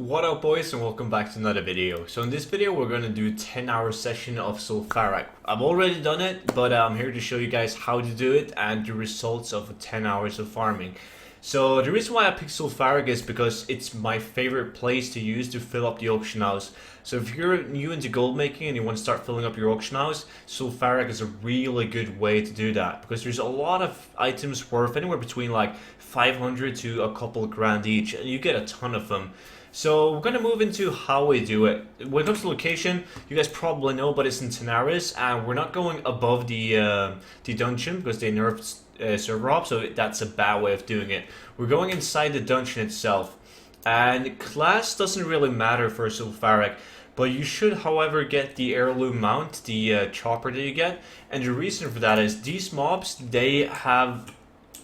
What up boys, and welcome back to another video. So in this video we're going to do a 10-hour session of Zul'Farrak. I've already done it, but I'm here to show you guys how to do it and the results of 10 hours of farming. So the reason why I picked Zul'Farrak is because it's my favorite place to use to fill up the auction house. So if you're new into gold making and you want to start filling up your auction house, Zul'Farrak is a really good way to do that, because there's a lot of items worth anywhere between like 500 to a couple grand each, and you get a ton of them. So we're going to move into how we do it. When it comes to location, you guys probably know, but it's in Tenaris, and we're not going above the dungeon because they nerfed server hop, so that's a bad way of doing it. We're going inside the dungeon itself, and class doesn't really matter for Zul'Farrak, but you should, however, get the heirloom mount, the chopper that you get, and the reason for that is these mobs, they have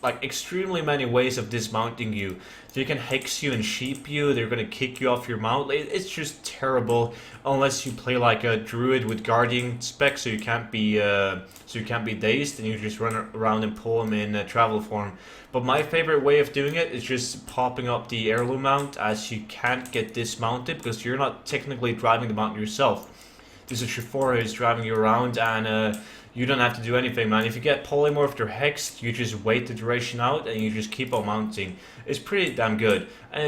like extremely many ways of dismounting you. They can hex you and sheep you, they're gonna kick you off your mount. It's just terrible unless you play like a druid with guardian spec, so you can't be dazed and you just run around and pull them in travel form. But my favorite way of doing it is just popping up the heirloom mount, as you can't get dismounted because you're not technically driving the mount yourself. This is Zul'Farrak who's driving you around, and you don't have to do anything, man. If you get polymorphed or hexed, you just wait the duration out and you just keep on mounting. It's pretty damn good, and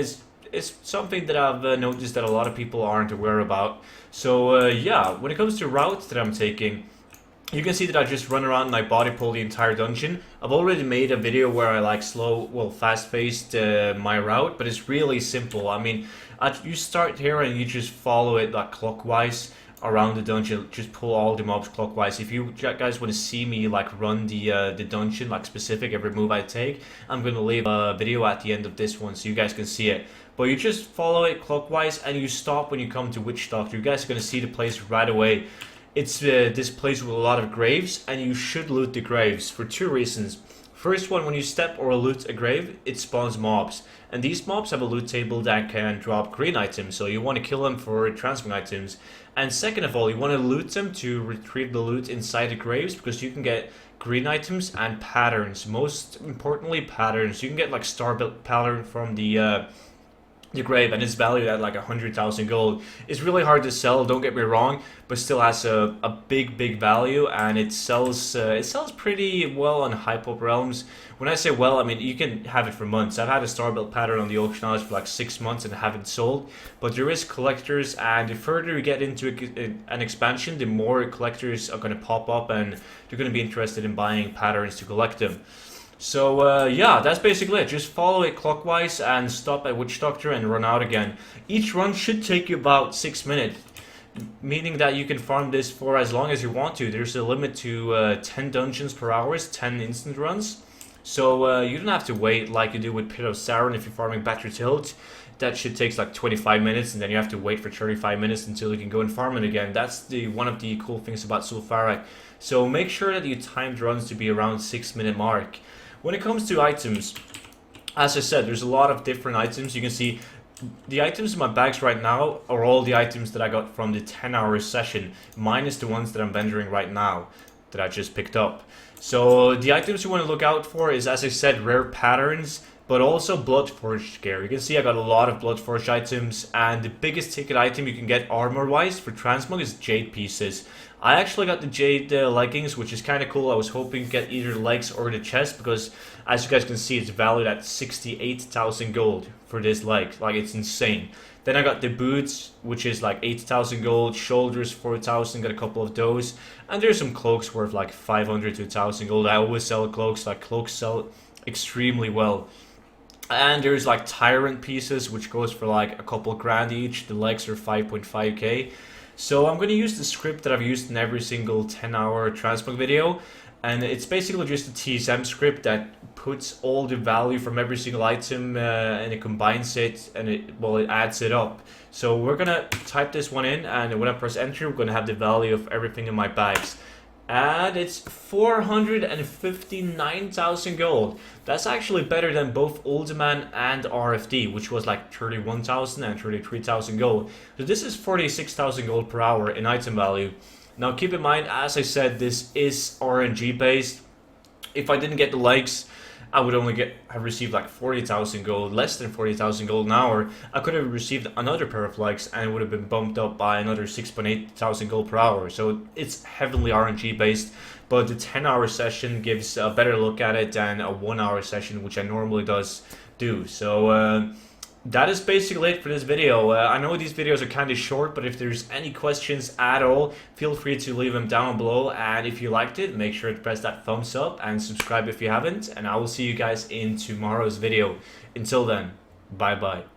it's something that I've noticed that a lot of people aren't aware about. So yeah, when it comes to routes that I'm taking, you can see that I just run around and I body pull the entire dungeon. I've already made a video where I like fast-paced my route, but it's really simple. I mean, you start here and you just follow it like clockwise around the dungeon. Just pull all the mobs clockwise. If you guys want to see me like run the dungeon, like specific every move I take, I'm gonna leave a video at the end of this one so you guys can see it. But you just follow it clockwise and you stop when you come to Witch Doctor. You guys are gonna see the place right away. It's this place with a lot of graves, and you should loot the graves for two reasons. First one, when you step or loot a grave, it spawns mobs, and these mobs have a loot table that can drop green items, so you want to kill them for transmog items. And second of all, you want to loot them to retrieve the loot inside the graves, because you can get green items and patterns. Most importantly, patterns. You can get like star built pattern from the grave, and it's valued at like 100,000 gold. It's really hard to sell, don't get me wrong, but still has a big value, and it sells pretty well on Hype-Up Realms. When I say well, I mean you can have it for months. I've had a star built pattern on the auction house for like 6 months and haven't sold, but there is collectors, and the further you get into an expansion, the more collectors are going to pop up and they're going to be interested in buying patterns to collect them. So yeah, that's basically it. Just follow it clockwise and stop at Witch Doctor and run out again. Each run should take you about 6 minutes, meaning that you can farm this for as long as you want to. There's a limit to 10 dungeons per hour, 10 instant runs. So you don't have to wait like you do with Pit of Sauron if you're farming Battery Tilt. That shit takes like 25 minutes, and then you have to wait for 35 minutes until you can go and farm it again. That's one of the cool things about Zul'Farrak. So make sure that you timed runs to be around 6-minute mark. When it comes to items, as I said, there's a lot of different items. You can see the items in my bags right now are all the items that I got from the 10-hour session, minus the ones that I'm vendoring right now that I just picked up. So the items you want to look out for is, as I said, rare patterns, but also Bloodforged gear. You can see I got a lot of Bloodforged items, and the biggest ticket item you can get armor-wise for transmog is Jade pieces. I actually got the Jade leggings, which is kind of cool. I was hoping to get either the legs or the chest, because as you guys can see, it's valued at 68,000 gold for this leg. Like, it's insane. Then I got the boots, which is like 8,000 gold, shoulders 4,000, got a couple of those. And there's some cloaks worth like 500 to 1,000 gold. I always sell cloaks, like cloaks sell extremely well. And there's like tyrant pieces, which goes for like a couple grand each. The legs are 5.5k. So I'm going to use the script that I've used in every single 10-hour transmog video, and it's basically just a TSM script that puts all the value from every single item and it combines it, and it adds it up. So we're going to type this one in, and when I press enter, we're going to have the value of everything in my bags. And it's 459,000 gold. That's actually better than both Ultiman and RFD, which was like 31,000 and 33,000 gold. So this is 46,000 gold per hour in item value. Now keep in mind, as I said, this is RNG based. If I didn't get the likes, I would only have received like 40,000 gold, less than 40,000 gold an hour. I could have received another pair of likes and it would have been bumped up by another 6.8 thousand gold per hour. So it's heavily RNG based, but the 10-hour session gives a better look at it than a 1-hour session, which I normally do. So that is basically it for this video. I know these videos are kind of short, but if there's any questions at all, feel free to leave them down below. And if you liked it, make sure to press that thumbs up and subscribe if you haven't. And I will see you guys in tomorrow's video. Until then, bye bye.